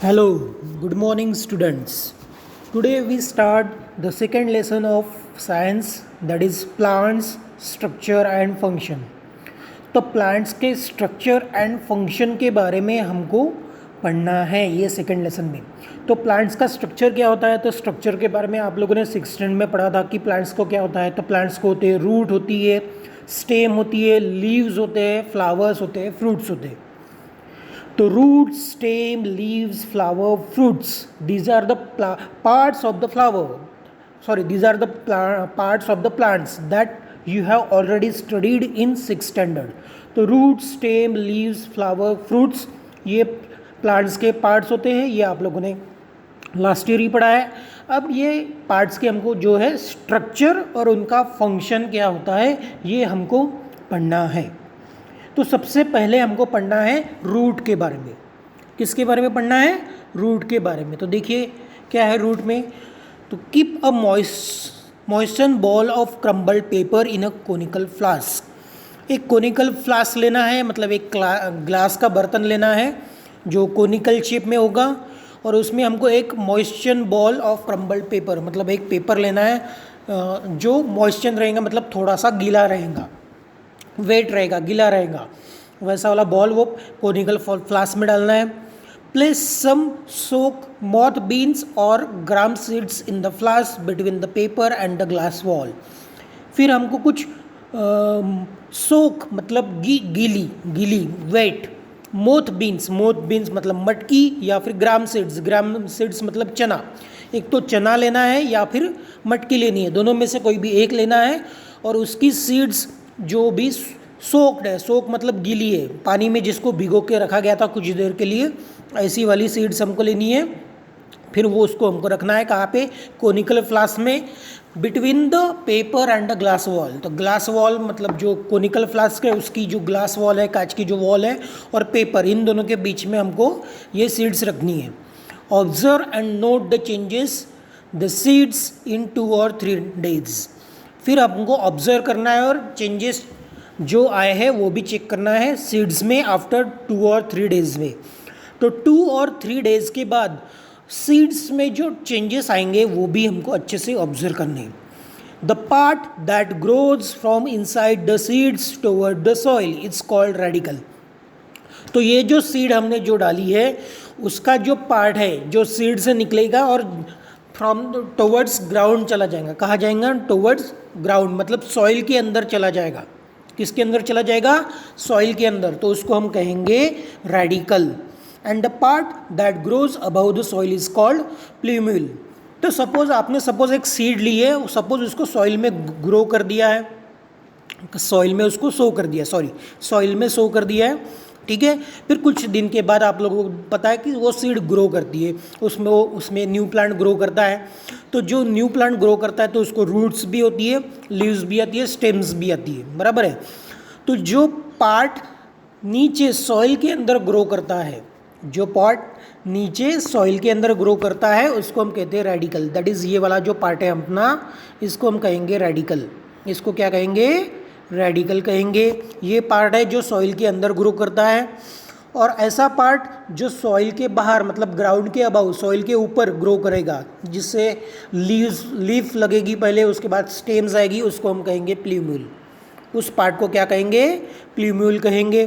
Hello, good morning, students. Today we start the second lesson of science, that is plants, structure and function. तो plants के structure and function के बारे में हमको पढ़ना है ये सेकंड लेसन में। तो प्लांट्स का स्ट्रक्चर क्या होता है, तो स्ट्रक्चर के बारे में आप लोगों ने 6th स्टैंडर्ड में पढ़ा था कि प्लांट्स को क्या होता है। तो प्लांट्स को होते हैं रूट होती है, स्टेम होती है, लीव्स होते हैं, फ्लावर्स होते हैं, फ्रूट्स होते हैं। तो root, stem, leaves, flower, fruits, these are the parts of the flower. Sorry, these are the parts of the plants that you have already studied in 6th standard. तो root, stem, leaves, flower, fruits ये plants के parts होते हैं। ये आप लोगों ने last year ही पढ़ा है। अब ये पार्ट्स के हमको जो है स्ट्रक्चर और उनका फंक्शन क्या होता है ये हमको पढ़ना है। तो सबसे पहले हमको पढ़ना है रूट के बारे में। किसके बारे में पढ़ना है? रूट के बारे में। तो देखिए क्या है रूट में, तो keep a moistened ball of crumbled paper in a conical flask. एक कोनिकल फ्लास्क लेना है, मतलब एक ग्लास का बर्तन लेना है जो कोनिकल शेप में होगा, और उसमें हमको एक मॉइस्चन बॉल ऑफ क्रम्बल्ड पेपर, मतलब एक पेपर लेना है जो मॉइस्चन रहेगा, मतलब थोड़ा सा गीला रहेगा, वेट रहेगा, गीला रहेगा, वैसा वाला बॉल वो कोनिकल फ्लास्क में डालना है। Place some soak moth beans और gram seeds in the flask between the paper and the glass wall. फिर हमको कुछ सोक मतलब गीली वेट, मोथ बीन्स मतलब मटकी, या फिर ग्राम सीड्स मतलब चना। एक तो चना लेना है या फिर मटकी लेनी है, दोनों में से कोई भी एक लेना है, और उसकी सीड्स जो भी सोक्ड है, सोक मतलब गीली है, पानी में जिसको भिगो के रखा गया था कुछ देर के लिए, ऐसी वाली सीड्स हमको लेनी है। फिर वो उसको हमको रखना है कहाँ पे? कोनिकल फ्लास्क में, between the paper and the glass wall. तो ग्लास वॉल मतलब जो कोनिकल फ्लास्क है उसकी जो ग्लास वॉल है, कांच की जो वॉल है, और पेपर, इन दोनों के बीच में हमको ये सीड्स रखनी है। Observe and note the changes the seeds इन 2 और 3 days। फिर हमको ऑब्जर्व करना है और चेंजेस जो आए हैं वो भी चेक करना है सीड्स में आफ्टर 2 और 3 days में। तो 2 और 3 days के बाद सीड्स में जो चेंजेस आएंगे वो भी हमको अच्छे से ऑब्जर्व करने हैं। The part that grows from inside the seeds toward the soil it's called radical. तो ये जो सीड हमने जो डाली है उसका जो पार्ट है जो सीड से निकलेगा और फ्रॉम टुवर्ड्स ग्राउंड चला जाएगा। कहाँ जाएगा? टुवर्ड्स ग्राउंड, मतलब सॉइल के अंदर चला जाएगा। किसके अंदर चला जाएगा? सॉइल के अंदर। तो उसको हम कहेंगे radical. And the part that grows above the soil is called plumule. तो सपोज एक सीड ली है, सपोज उसको सॉइल में ग्रो कर दिया है, सॉइल में सो कर दिया है, ठीक है। फिर कुछ दिन के बाद आप लोगों को पता है कि वो सीड ग्रो करती है, उसमें न्यू प्लांट ग्रो करता है। तो जो न्यू प्लांट ग्रो करता है तो उसको रूट्स भी होती है, लीव्स भी आती है, स्टेम्स भी आती है, बराबर है। तो जो पार्ट नीचे सॉइल के अंदर ग्रो करता है, जो पार्ट नीचे सॉइल के अंदर ग्रो करता है उसको हम कहते हैं रेडिकल। दैट इज़ ये वाला जो पार्ट है अपना, इसको हम कहेंगे रेडिकल। इसको क्या कहेंगे? रेडिकल कहेंगे। ये पार्ट है जो सॉइल के अंदर ग्रो करता है, और ऐसा पार्ट जो सॉइल के बाहर मतलब ग्राउंड के अबाउ, सॉइल के ऊपर ग्रो करेगा, जिससे लीफ लगेगी पहले, उसके बाद स्टेम्स आएगी, उसको हम कहेंगे प्ल्यूम्यूल। उस पार्ट को क्या कहेंगे? प्ल्यूम्यूल कहेंगे।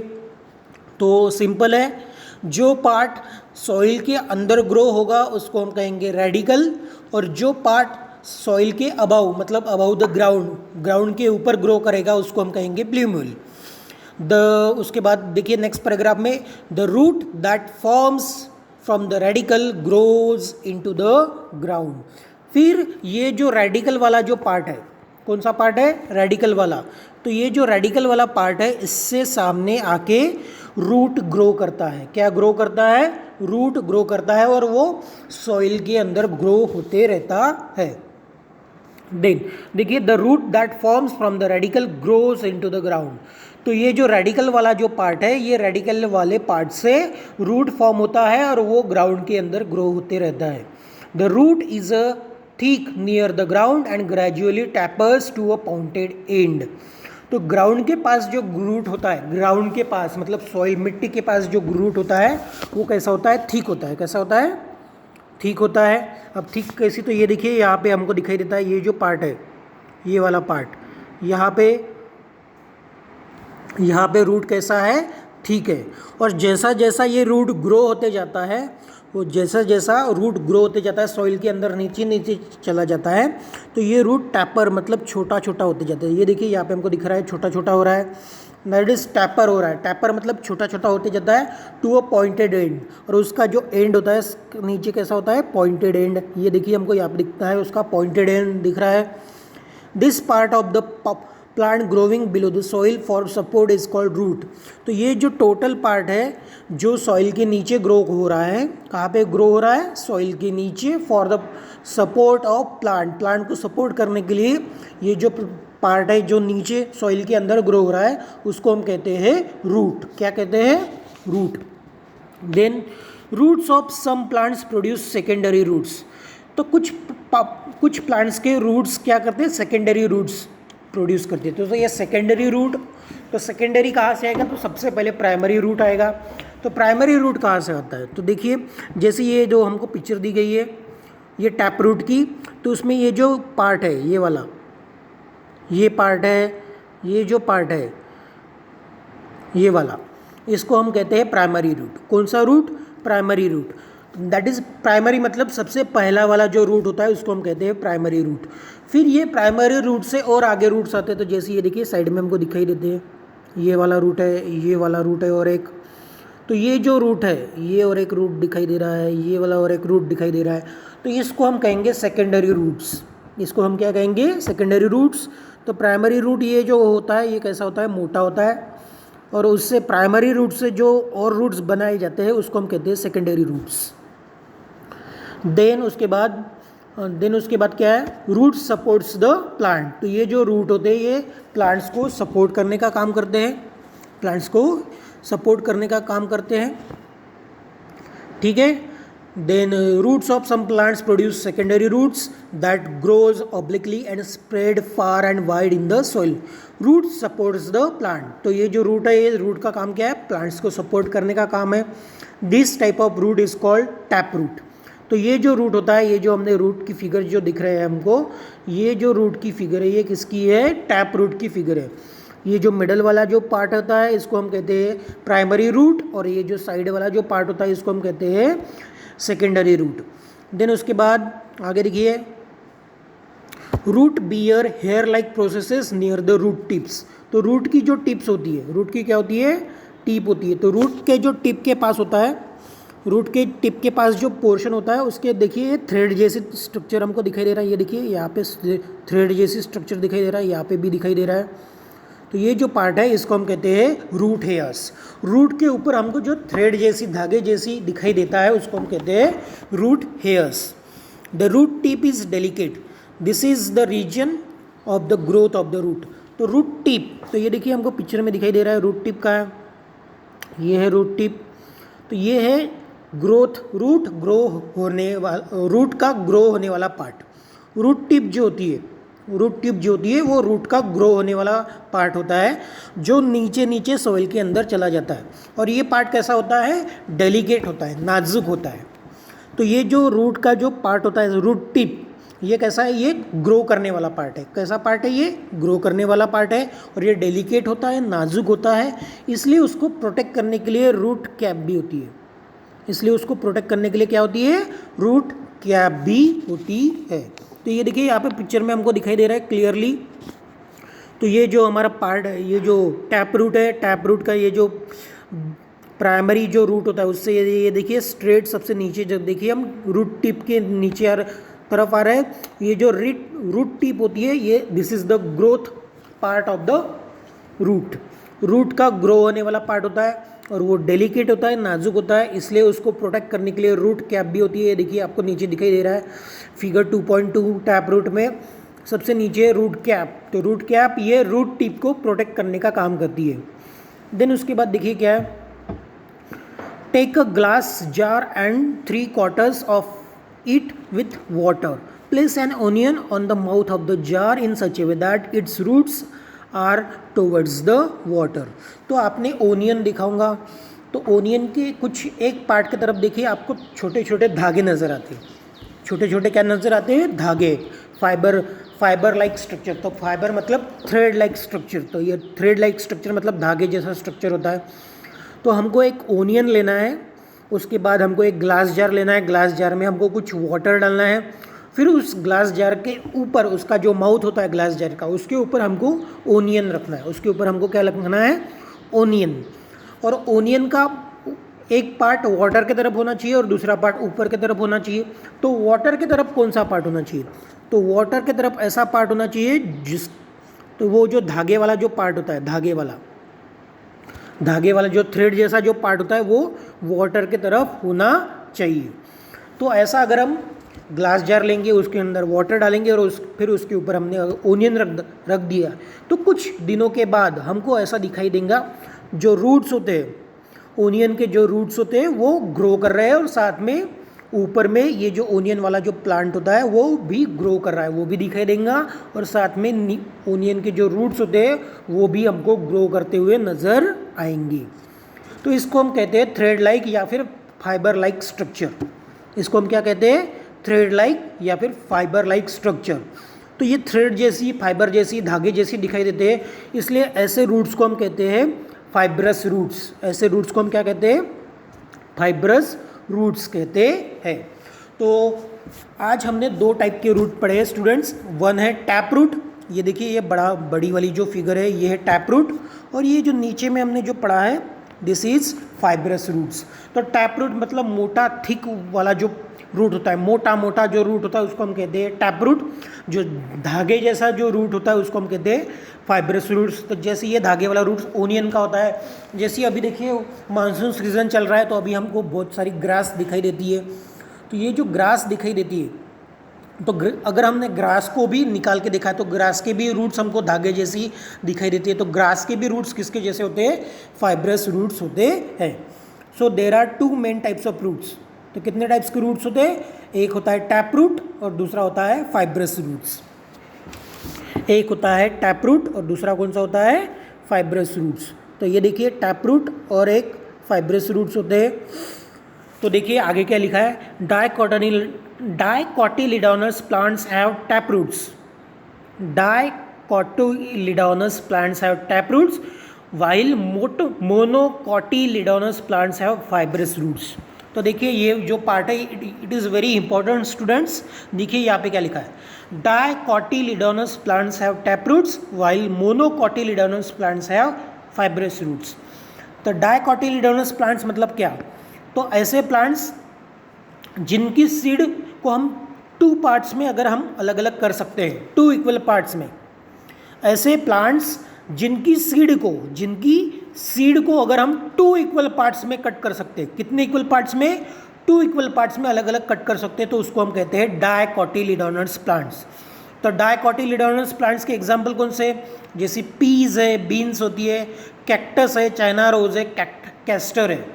तो सिंपल है, जो पार्ट सॉइल के अंदर ग्रो होगा उसको हम कहेंगे रेडिकल, और जो पार्ट सॉइल के अबाउ मतलब अबाउ द ग्राउंड के ऊपर ग्रो करेगा उसको हम कहेंगे प्ल्यूम्यूल। उसके बाद देखिए नेक्स्ट पैराग्राफ में, the root that forms from the radicle grows into the ground. फिर ये जो रेडिकल वाला जो पार्ट है, कौन सा पार्ट है? रेडिकल वाला। तो ये जो रेडिकल वाला पार्ट है इससे सामने आके रूट ग्रो करता है। क्या ग्रो करता है? रूट ग्रो करता है, और वो सॉइल के अंदर ग्रो होते रहता है। देन देखिए, the root that forms from the radicle grows into the ground. तो ये जो रेडिकल वाला जो पार्ट है, ये रेडिकल वाले पार्ट से रूट फॉर्म होता है और वो ग्राउंड के अंदर ग्रो होते रहता है। The root is thick near the ground and gradually tapers to a pointed end. तो ग्राउंड के पास जो रूट होता है, ग्राउंड के पास मतलब सॉइल मिट्टी के पास जो रूट होता है वो कैसा होता है, थिक होता है। कैसा होता है, थिक होता है। अब थिक कैसी, तो ये देखिए यहाँ पे हमको दिखाई देता है ये जो पार्ट है, ये वाला पार्ट, यहाँ पे रूट कैसा है, ठीक है। और जैसा जैसा ये रूट ग्रो होते जाता है, वो जैसा जैसा रूट ग्रो होते जाता है सॉइल के अंदर नीचे नीचे चला जाता है, तो ये रूट टैपर मतलब छोटा छोटा होते जाता है। ये देखिए यहाँ पे हमको दिख रहा है छोटा छोटा हो रहा है, दैट इज टैपर हो रहा है। टैपर मतलब छोटा छोटा होते जाता है टू अ पॉइंटेड एंड, और उसका जो एंड होता है नीचे कैसा होता है, पॉइंटेड एंड। ये देखिए हमको यहाँ पे दिखता है उसका पॉइंटेड एंड दिख रहा है। This part of the plant growing below the soil for support is called root. तो ये जो टोटल पार्ट है जो सॉइल के नीचे ग्रो हो रहा है, कहाँ पे ग्रो हो रहा है, सॉइल के नीचे, for the support of plant, plant को सपोर्ट करने के लिए ये जो पार्ट है जो नीचे सॉइल के अंदर ग्रो हो रहा है उसको हम कहते हैं रूट। क्या कहते हैं, root. Then roots of some plants produce secondary roots. तो कुछ प्लांट्स के रूट्स क्या करते हैं, सेकेंडरी रूट्स प्रोड्यूस करते हैं। तो ये सेकेंडरी रूट, तो सेकेंडरी कहाँ से आएगा, तो सबसे पहले प्राइमरी रूट आएगा। तो प्राइमरी रूट कहाँ से आता है, तो देखिए जैसे ये जो हमको पिक्चर दी गई है ये टैप रूट की, तो उसमें ये जो पार्ट है ये वाला, ये पार्ट है, ये जो पार्ट है ये वाला, इसको हम कहते हैं प्राइमरी रूट। कौन सा root, primary root. That is primary मतलब सबसे पहला वाला जो रूट होता है उसको हम कहते हैं प्राइमरी रूट। फिर ये प्राइमरी रूट से और आगे रूट्स आते हैं, तो जैसे ये देखिए साइड में हमको दिखाई देते हैं, ये वाला रूट है, ये वाला रूट है और एक, तो ये जो रूट है ये और एक रूट दिखाई दे रहा है, ये वाला और एक रूट दिखाई दे रहा है, तो इसको हम कहेंगे सेकेंडरी रूट्स। इसको हम क्या कहेंगे, सेकेंडरी रूट्स। तो प्राइमरी रूट ये जो होता है ये कैसा होता है, मोटा होता है, और उससे प्राइमरी रूट से जो और रूट्स बनाए जाते हैं उसको हम कहते हैं सेकेंडरी रूट्स। देन उसके बाद क्या है, रूट सपोर्ट्स द प्लांट। तो ये जो रूट होते हैं ये प्लांट्स को सपोर्ट करने का काम करते हैं, प्लांट्स को सपोर्ट करने का काम करते हैं, ठीक है। Then roots of some plants produce secondary roots that grows obliquely and spread far and wide in the soil. Root supports the plant. तो ये जो रूट है ये रूट का काम क्या है, प्लांट्स को सपोर्ट करने का काम है। This type of root is called tap root. तो ये जो रूट होता है, ये जो हमने रूट की फिगर जो दिख रहे हैं हमको, ये जो रूट की फिगर है ये किसकी है, टैप रूट की फिगर है। ये जो मिडल वाला जो पार्ट होता है इसको हम कहते हैं प्राइमरी रूट, और ये जो साइड वाला जो पार्ट होता है इसको हम कहते हैं सेकेंडरी रूट। देन उसके बाद आगे देखिए, root bear hair like processes near the root tips. तो रूट की जो टिप्स होती है, रूट की क्या होती है, टिप होती है। तो रूट के जो टिप के पास होता है, रूट के टिप के पास जो पोर्शन होता है उसके देखिए थ्रेड जैसे स्ट्रक्चर हमको दिखाई दे रहा है। ये देखिए यहाँ पे थ्रेड जैसी स्ट्रक्चर दिखाई दे रहा है, यहाँ पे भी दिखाई दे रहा है। तो ये जो पार्ट है इसको हम कहते हैं रूट हेयर्स। रूट के ऊपर हमको जो थ्रेड जैसी धागे जैसी दिखाई देता है उसको हम कहते हैं root hairs. The root tip is delicate, this is the reason of the growth of the root. तो रूट टिप, तो ये देखिए हमको पिक्चर में दिखाई दे रहा है रूट टिप का है, ये है रूट टिप। तो ये है ग्रोथ, रूट ग्रो होने वाला, रूट का ग्रो होने वाला पार्ट। रूट टिप जो होती है, रूट टिप जो होती है वो रूट का ग्रो होने वाला पार्ट होता है जो नीचे नीचे सॉइल के अंदर चला जाता है। और ये पार्ट कैसा होता है, डेलिकेट होता है, नाजुक होता है। तो ये जो रूट का जो पार्ट होता है रूट टिप, ये कैसा है, ये ग्रो करने वाला पार्ट है। कैसा पार्ट है, ये ग्रो करने वाला पार्ट है, और ये डेलिकेट होता है, नाजुक होता है, इसलिए उसको प्रोटेक्ट करने के लिए रूट कैप भी होती है। इसलिए उसको प्रोटेक्ट करने के लिए क्या होती है, रूट कैप भी होती है। तो ये देखिए यहाँ पे पिक्चर में हमको दिखाई दे रहा है क्लियरली। तो ये जो हमारा पार्ट है, ये जो टैप रूट है, टैप रूट का ये जो प्राइमरी जो रूट होता है उससे ये देखिए स्ट्रेट सबसे नीचे जब देखिए हम रूट टिप के नीचे तरफ आ रहा है, ये जो रूट टिप होती है ये this is the growth part of the root. Root का ग्रो होने वाला पार्ट होता है और वो डेलिकेट होता है, नाजुक होता है, इसलिए उसको प्रोटेक्ट करने के लिए रूट कैप भी होती है। देखिए आपको नीचे दिखाई दे रहा है फिगर 2.2 टैप रूट में सबसे नीचे रूट कैप। तो रूट कैप ये रूट टिप को प्रोटेक्ट करने का काम करती है। देन उसके बाद देखिए क्या है, take a glass jar and 3/4 of it with water. Place an onion on the mouth of the jar in such a way that its roots are towards the water. तो आपने ओनियन दिखाऊंगा, तो onion के कुछ एक part की तरफ देखिए, आपको छोटे छोटे धागे नज़र आते हैं। छोटे छोटे क्या नज़र आते हैं? धागे। फाइबर लाइक स्ट्रक्चर, तो फाइबर मतलब थ्रेड लाइक स्ट्रक्चर, तो ये थ्रेड लाइक स्ट्रक्चर मतलब धागे जैसा स्ट्रक्चर होता है। तो हमको एक ओनियन लेना है, उसके बाद हमको एक ग्लास जार लेना है, ग्लास जार में हमको कुछ वाटर डालना है, फिर उस ग्लास जार के ऊपर उसका जो माउथ होता है ग्लास जार का, उसके ऊपर हमको ओनियन रखना है। उसके ऊपर हमको क्या रखना है? ओनियन। और ओनियन का एक पार्ट वाटर की तरफ होना चाहिए और दूसरा पार्ट ऊपर की तरफ होना चाहिए। तो वाटर की तरफ कौन सा पार्ट होना चाहिए? तो वाटर की तरफ ऐसा पार्ट होना चाहिए तो वो जो धागे वाला जो पार्ट होता है, धागे वाला जो थ्रेड जैसा जो पार्ट होता है वो वाटर की तरफ होना चाहिए। तो ऐसा अगर हम ग्लास जार लेंगे, उसके अंदर वाटर डालेंगे और फिर उसके ऊपर हमने ओनियन रख दिया, तो कुछ दिनों के बाद हमको ऐसा दिखाई देगा, जो रूट्स होते हैं, ओनियन के जो रूट्स होते हैं वो ग्रो कर रहे हैं, और साथ में ऊपर में ये जो ओनियन वाला जो प्लांट होता है वो भी ग्रो कर रहा है, वो भी दिखाई देगा। और साथ में ओनियन के जो रूट्स होते हैं वो भी हमको ग्रो करते हुए नज़र आएंगे। तो इसको हम कहते हैं थ्रेड लाइक या फिर फाइबर लाइक स्ट्रक्चर। इसको हम क्या कहते हैं? थ्रेड लाइक या फिर फाइबर लाइक स्ट्रक्चर। तो ये थ्रेड जैसी, फाइबर जैसी, धागे जैसी दिखाई देते हैं, इसलिए ऐसे रूट्स को हम कहते हैं फाइब्रस रूट्स। ऐसे रूट्स को हम क्या कहते हैं? फाइब्रस रूट्स कहते हैं। तो आज हमने दो टाइप के रूट पढ़े हैं स्टूडेंट्स। वन है टैप रूट, ये देखिए ये बड़ी वाली जो फिगर है ये है टैप रूट, और ये जो नीचे में हमने जो पढ़ा है दिस इज फाइब्रस रूट्स। तो टैप रूट मतलब मोटा थिक वाला जो रूट होता है, मोटा मोटा जो रूट होता है उसको हम कहते हैं टैप रूट। जो धागे जैसा जो रूट होता है उसको हम कहते हैं फाइब्रस रूट्स। तो जैसे ये धागे वाला रूट्स ओनियन का होता है, जैसे अभी देखिए मानसून सीजन चल रहा है तो अभी हमको बहुत सारी ग्रास दिखाई देती है। तो ये जो ग्रास दिखाई देती है, तो अगर हमने ग्रास को भी निकाल के देखा है तो ग्रास के भी रूट्स हमको धागे जैसी दिखाई देती है। तो ग्रास के भी रूट्स किसके जैसे होते हैं? फाइब्रस रूट्स होते हैं। So there are two main types of roots. तो कितने टाइप्स के रूट्स होते हैं? एक होता है टैप रूट और दूसरा होता है फाइब्रस रूट्स। एक होता है टैप रूट और दूसरा कौन सा होता है? Fibrous roots. तो ये देखिए टैप रूट और एक फाइब्रस रूट्स होते हैं। तो देखिए आगे क्या लिखा है? Dicotyledonous plants have tap roots. Dicotyledonous plants have tap roots while monocotyledonous plants have fibrous roots. तो देखिए ये जो पार्ट है it is very important students. देखिए यहाँ पे क्या लिखा है? Dicotyledonous plants have tap roots while monocotyledonous plants have fibrous roots. तो डाइकोटिलिडोनस प्लांट्स मतलब क्या? तो ऐसे प्लांट्स जिनकी सीड को हम टू पार्ट्स में अगर हम अलग अलग कर सकते हैं, टू इक्वल पार्ट्स में, ऐसे प्लांट्स जिनकी सीड को अगर हम टू इक्वल पार्ट्स में कट कर सकते हैं, कितने इक्वल पार्ट्स में? टू इक्वल पार्ट्स में अलग अलग कट कर सकते हैं, तो उसको हम कहते हैं डाइकोटिलिडोनस प्लांट्स। तो डाइकोटिलिडोनस प्लांट्स के एग्जाम्पल कौन से? जैसे पीज है, बीन्स होती है, कैक्टस है, चाइना रोज है, कैस्टर है।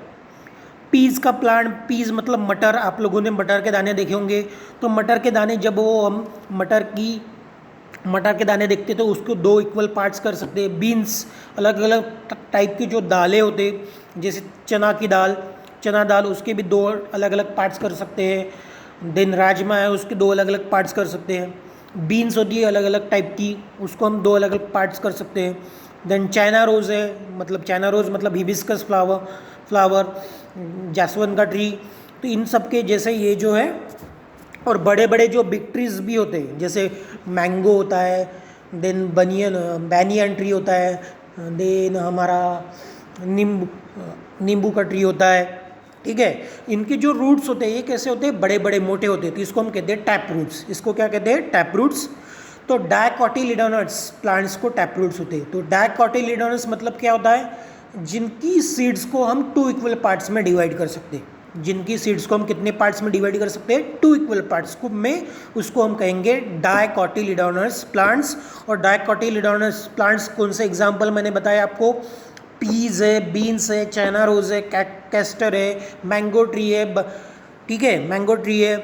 पीज का प्लांट, पीज मतलब मटर, आप लोगों ने मटर के दाने देखे होंगे। तो मटर के दाने जब वो हम मटर के दाने देखते तो उसको दो इक्वल पार्ट्स कर सकते हैं। बीन्स अलग अलग टाइप के जो दालें होते हैं, जैसे चना दाल उसके भी दो अलग अलग पार्ट्स कर सकते हैं। देन राजमा है, उसके दो अलग अलग पार्ट्स कर सकते हैं। बीन्स होती है अलग अलग टाइप की, उसको हम दो अलग अलग पार्ट्स कर सकते हैं। देन चाइना रोज़ मतलब हिबिस्कस फ्लावर, जासवन का ट्री। तो इन सब के जैसे ये जो है, और बड़े बड़े जो बिग ट्रीज भी होते हैं, जैसे मैंगो होता है, देन बैनियन ट्री होता है, देन हमारा नींबू का ट्री होता है, ठीक है। इनके जो रूट्स होते हैं ये कैसे होते हैं? बड़े बड़े मोटे होते हैं, तो इसको हम कहते हैं टैप रूट्स। इसको क्या कहते हैं? Tap roots. तो डाइकोटिलिडोनस प्लांट्स को टैप रूट्स होते हैं। तो डाइकोटिलिडोनस मतलब क्या होता है? जिनकी सीड्स को हम टू इक्वल पार्ट्स में डिवाइड कर सकते हैं। जिनकी सीड्स को हम कितने पार्ट्स में डिवाइड कर सकते हैं? टू इक्वल पार्ट्स को में, उसको हम कहेंगे डाइकोटिलिडोनस प्लांट्स। और डाइकोटिलिडोनस प्लांट्स कौन से एग्जाम्पल मैंने बताया आपको? पीज है, बीन्स है, चाइना रोज है, कैस्टर है, मैंगो ट्री है, ठीक है, मैंगो ट्री है,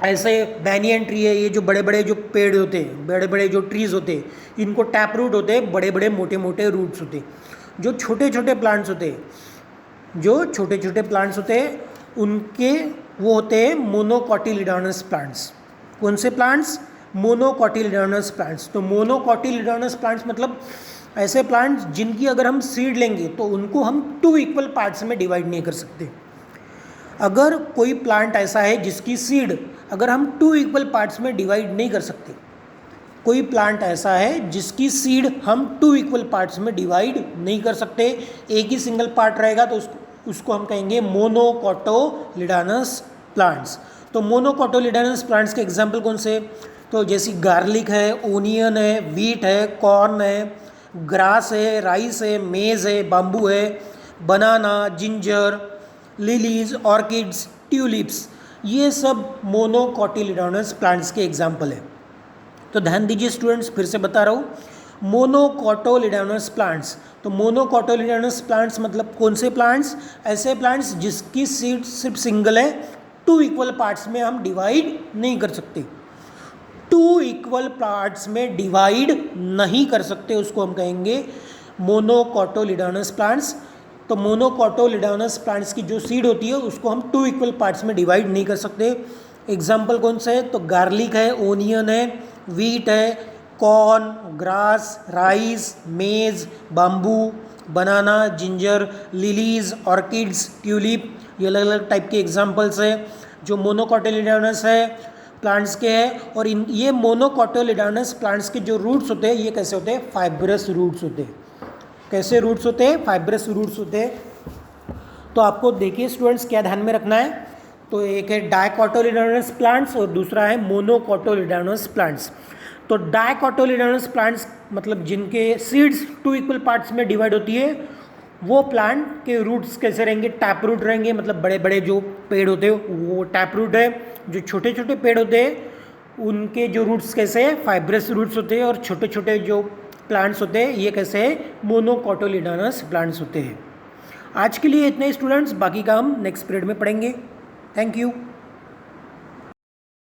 ऐसे बैनियन ट्री है, ये जो बड़े बड़े जो पेड़ होते हैं, बड़े बड़े जो ट्रीज होते हैं, इनको टैप रूट होते हैं, बड़े बड़े मोटे मोटे रूट्स होते हैं। जो छोटे छोटे प्लांट्स होते हैं, जो छोटे छोटे प्लांट्स होते हैं उनके वो होते हैं मोनोकोटिलिडोनस प्लांट्स। कौन से प्लांट्स? मोनोकोटिलिडोनस प्लांट्स। तो मोनोकोटिलिडोनस प्लांट्स मतलब ऐसे प्लांट्स जिनकी अगर हम सीड लेंगे तो उनको हम 2 इक्वल पार्ट्स में डिवाइड नहीं कर सकते। अगर कोई प्लांट ऐसा है जिसकी सीड अगर हम 2 इक्वल पार्ट्स में डिवाइड नहीं कर सकते, कोई प्लांट ऐसा है जिसकी सीड हम 2 इक्वल पार्ट्स में डिवाइड नहीं कर सकते, एक ही सिंगल पार्ट रहेगा, तो उसको हम कहेंगे मोनोकोटिलिडोनस प्लांट्स। तो मोनोकोटिलिडोनस प्लांट्स के एग्जाम्पल कौन से? तो जैसे गार्लिक है, ओनियन है, वीट है, कॉर्न है, ग्रास है, राइस है, मेज है, बाम्बू है, बनाना, जिंजर, लिलीज, ऑर्किड्स, ट्यूलिप्स, ये सब मोनोकोटिलिडोनस प्लांट्स के एग्जाम्पल है। तो ध्यान दीजिए स्टूडेंट्स, फिर से बता रहा हूँ, मोनोकोटिलिडोनस प्लांट्स। तो मोनोकोटिलिडोनस प्लांट्स मतलब कौन से प्लांट्स? ऐसे प्लांट्स जिसकी सीड सिर्फ सिंगल है, 2 इक्वल पार्ट्स में हम डिवाइड नहीं कर सकते। 2 इक्वल पार्ट्स में डिवाइड नहीं कर सकते, उसको हम कहेंगे मोनोकोटिलिडोनस प्लांट्स। तो मोनोकोटिलिडोनस प्लांट्स की जो सीड होती है उसको हम 2 इक्वल पार्ट्स में डिवाइड नहीं कर सकते। एग्जाम्पल कौन सा है? तो गार्लिक है, ओनियन है, वीट है, कॉर्न, ग्रास, राइस, मेज, बाम्बू, बनाना, जिंजर, लिलीज, ऑर्किड्स, ट्यूलिप, ये अलग अलग टाइप के एग्जाम्पल्स है जो मोनोकोटिलिडोनस है प्लांट्स के हैं। और ये मोनोकोटिलिडोनस प्लांट्स के जो रूट्स होते हैं ये कैसे होते हैं? फाइब्रस रूट्स होते हैं। कैसे रूट्स होते हैं? फाइब्रस रूट्स होते हैं। तो आपको देखिए स्टूडेंट्स क्या ध्यान में रखना है, तो एक है डाइकोटिलिडोनस प्लांट्स और दूसरा है मोनोकोटिलिडोनस प्लांट्स। तो डाइकोटिलिडोनस प्लांट्स मतलब जिनके सीड्स 2 इक्वल पार्ट्स में डिवाइड होती है, वो प्लांट के रूट्स कैसे रहेंगे? टैप रूट रहेंगे, मतलब बड़े बड़े जो पेड़ होते हैं वो टैप रूट है। जो छोटे छोटे पेड़ होते हैं उनके जो रूट्स कैसे है? फाइब्रस रूट्स होते हैं। और छोटे छोटे जो प्लांट्स होते हैं ये कैसे है? मोनोकोटिलिडोनस प्लांट्स होते हैं। आज के लिए इतने स्टूडेंट्स, बाकी का हम नेक्स्ट पीरियड में पढ़ेंगे। Thank you.